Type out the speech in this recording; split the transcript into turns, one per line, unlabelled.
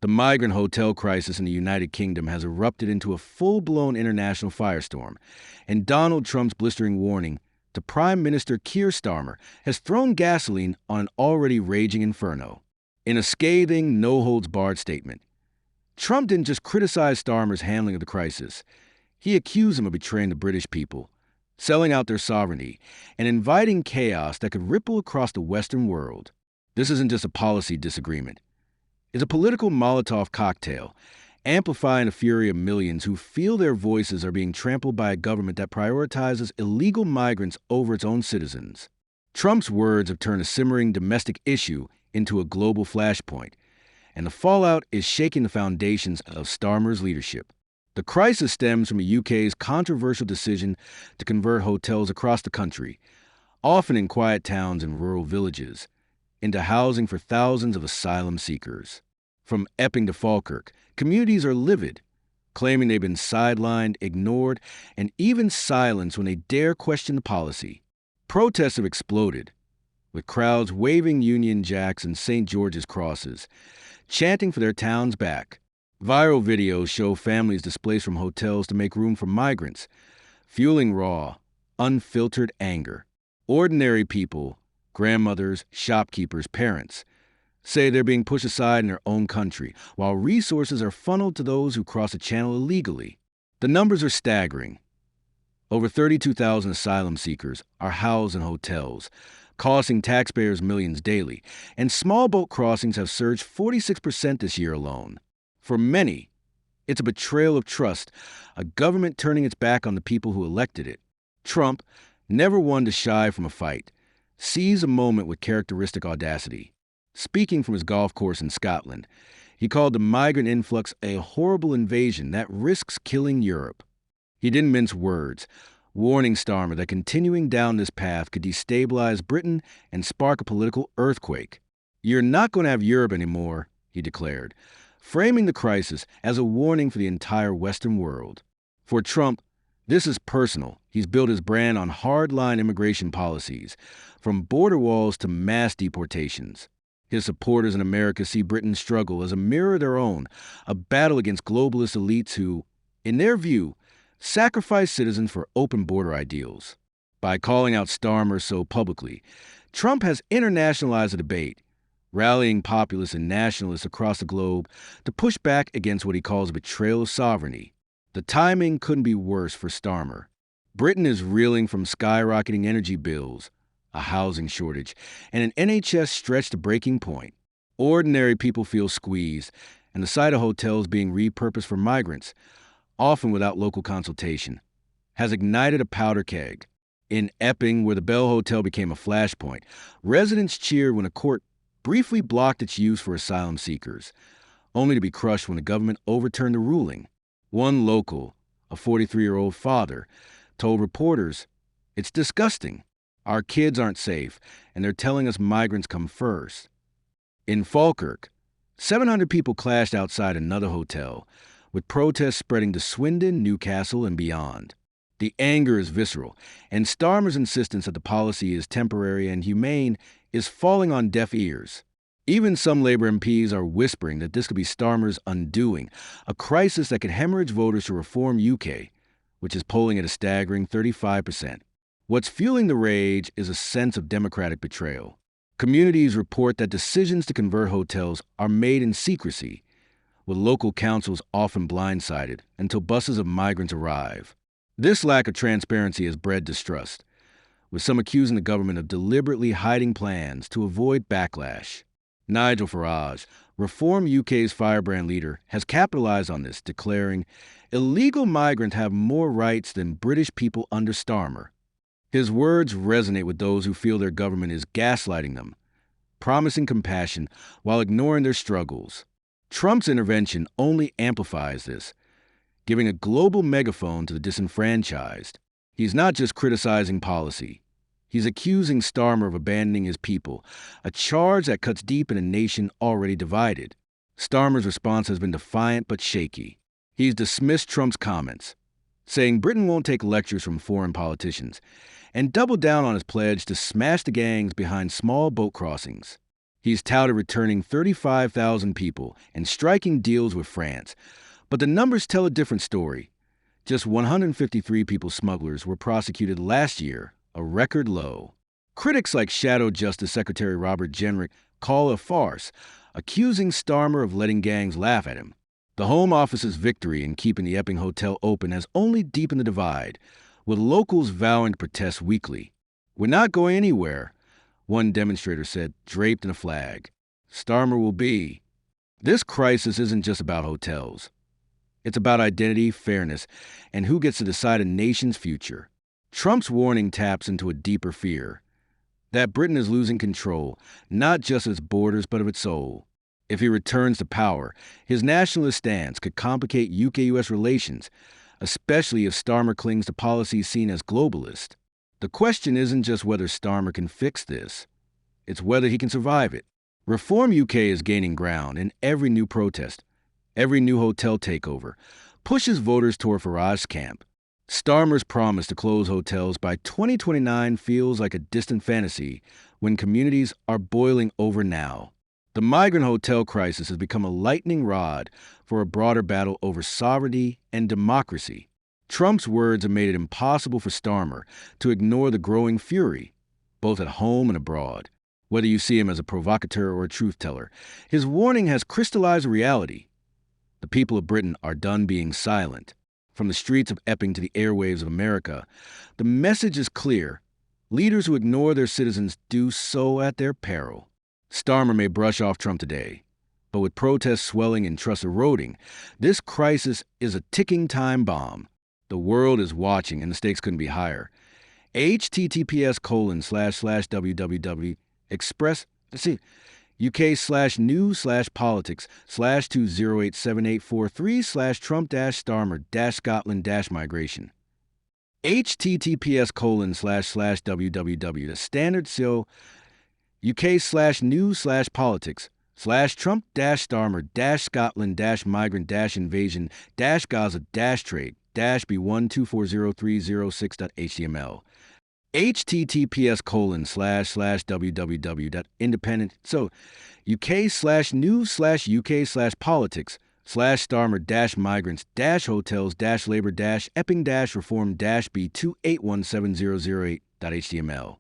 The migrant hotel crisis in the United Kingdom has erupted into a full-blown international firestorm, and Donald Trump's blistering warning to Prime Minister Keir Starmer has thrown gasoline on an already raging inferno. In a scathing, no-holds-barred statement, Trump didn't just criticize Starmer's handling of the crisis. He accused him of betraying the British people, selling out their sovereignty, and inviting chaos that could ripple across the Western world. This isn't just a policy disagreement. It's a political Molotov cocktail, amplifying the fury of millions who feel their voices are being trampled by a government that prioritizes illegal migrants over its own citizens. Trump's words have turned a simmering domestic issue into a global flashpoint, and the fallout is shaking the foundations of Starmer's leadership. The crisis stems from the UK's controversial decision to convert hotels across the country, often in quiet towns and rural villages, into housing for thousands of asylum seekers. From Epping to Falkirk, communities are livid, claiming they've been sidelined, ignored, and even silenced when they dare question the policy. Protests have exploded, with crowds waving Union Jacks and St. George's crosses, chanting for their towns back. Viral videos show families displaced from hotels to make room for migrants, fueling raw, unfiltered anger. Ordinary people, grandmothers, shopkeepers, parents, say they're being pushed aside in their own country, while resources are funneled to those who cross the channel illegally. The numbers are staggering. Over 32,000 asylum seekers are housed in hotels, costing taxpayers millions daily, and small boat crossings have surged 46% this year alone. For many, it's a betrayal of trust, a government turning its back on the people who elected it. Trump, never one to shy from a fight, seized a moment with characteristic audacity. Speaking from his golf course in Scotland, he called the migrant influx a horrible invasion that risks killing Europe. He didn't mince words, warning Starmer that continuing down this path could destabilize Britain and spark a political earthquake. "You're not going to have Europe anymore," he declared, framing the crisis as a warning for the entire Western world. For Trump, this is personal. He's built his brand on hardline immigration policies, from border walls to mass deportations. His supporters in America see Britain's struggle as a mirror of their own, a battle against globalist elites who, in their view, sacrifice citizens for open border ideals. By calling out Starmer so publicly, Trump has internationalized the debate, rallying populists and nationalists across the globe to push back against what he calls a betrayal of sovereignty. The timing couldn't be worse for Starmer. Britain is reeling from skyrocketing energy bills, a housing shortage, and an NHS stretched to breaking point. Ordinary people feel squeezed, and the sight of hotels being repurposed for migrants, often without local consultation, has ignited a powder keg. In Epping, where the Bell Hotel became a flashpoint, residents cheered when a court briefly blocked its use for asylum seekers, only to be crushed when the government overturned the ruling. One local, a 43-year-old father, told reporters, "It's disgusting. Our kids aren't safe, and they're telling us migrants come first." In Falkirk, 700 people clashed outside another hotel, with protests spreading to Swindon, Newcastle, and beyond. The anger is visceral, and Starmer's insistence that the policy is temporary and humane is falling on deaf ears. Even some Labour MPs are whispering that this could be Starmer's undoing, a crisis that could hemorrhage voters to reform UK, which is polling at a staggering 35%. What's fueling the rage is a sense of democratic betrayal. Communities report that decisions to convert hotels are made in secrecy, with local councils often blindsided until buses of migrants arrive. This lack of transparency has bred distrust, with some accusing the government of deliberately hiding plans to avoid backlash. Nigel Farage, Reform UK's firebrand leader, has capitalized on this, declaring, "Illegal migrants have more rights than British people under Starmer." His words resonate with those who feel their government is gaslighting them, promising compassion while ignoring their struggles. Trump's intervention only amplifies this, giving a global megaphone to the disenfranchised. He's not just criticizing policy. He's accusing Starmer of abandoning his people, a charge that cuts deep in a nation already divided. Starmer's response has been defiant but shaky. He's dismissed Trump's comments, saying Britain won't take lectures from foreign politicians, and doubled down on his pledge to smash the gangs behind small boat crossings. He's touted returning 35,000 people and striking deals with France. But the numbers tell a different story. Just 153 people smugglers were prosecuted last year, a record low. Critics like Shadow Justice Secretary Robert Jenrick call it a farce, accusing Starmer of letting gangs laugh at him. The Home Office's victory in keeping the Epping Hotel open has only deepened the divide, with locals vowing to protest weekly. "We're not going anywhere," one demonstrator said, draped in a flag. "Starmer will be." This crisis isn't just about hotels. It's about identity, fairness, and who gets to decide a nation's future. Trump's warning taps into a deeper fear, that Britain is losing control, not just of its borders, but of its soul. If he returns to power, his nationalist stance could complicate UK-US relations, especially if Starmer clings to policies seen as globalist. The question isn't just whether Starmer can fix this, it's whether he can survive it. Reform UK is gaining ground, and every new protest, every new hotel takeover, pushes voters toward Farage's camp. Starmer's promise to close hotels by 2029 feels like a distant fantasy when communities are boiling over now. The migrant hotel crisis has become a lightning rod for a broader battle over sovereignty and democracy. Trump's words have made it impossible for Starmer to ignore the growing fury, both at home and abroad. Whether you see him as a provocateur or a truth-teller, his warning has crystallized a reality. The people of Britain are done being silent. From the streets of Epping to the airwaves of America, the message is clear. Leaders who ignore their citizens do so at their peril. Starmer may brush off Trump today, but with protests swelling and trust eroding, this crisis is a ticking time bomb. The world is watching, and the stakes couldn't be higher. https://www express UK/news/politics/208784/Trump-Starmer-Scotland-migration. https://www standard so UK/news/politics/Trump-Starmer-Scotland-migrant-invasion-B1240306.html. https://www.independent so UK/news/UK/politics/Starmer-migrants-hotels-labor-Epping-reform-B28170008.html.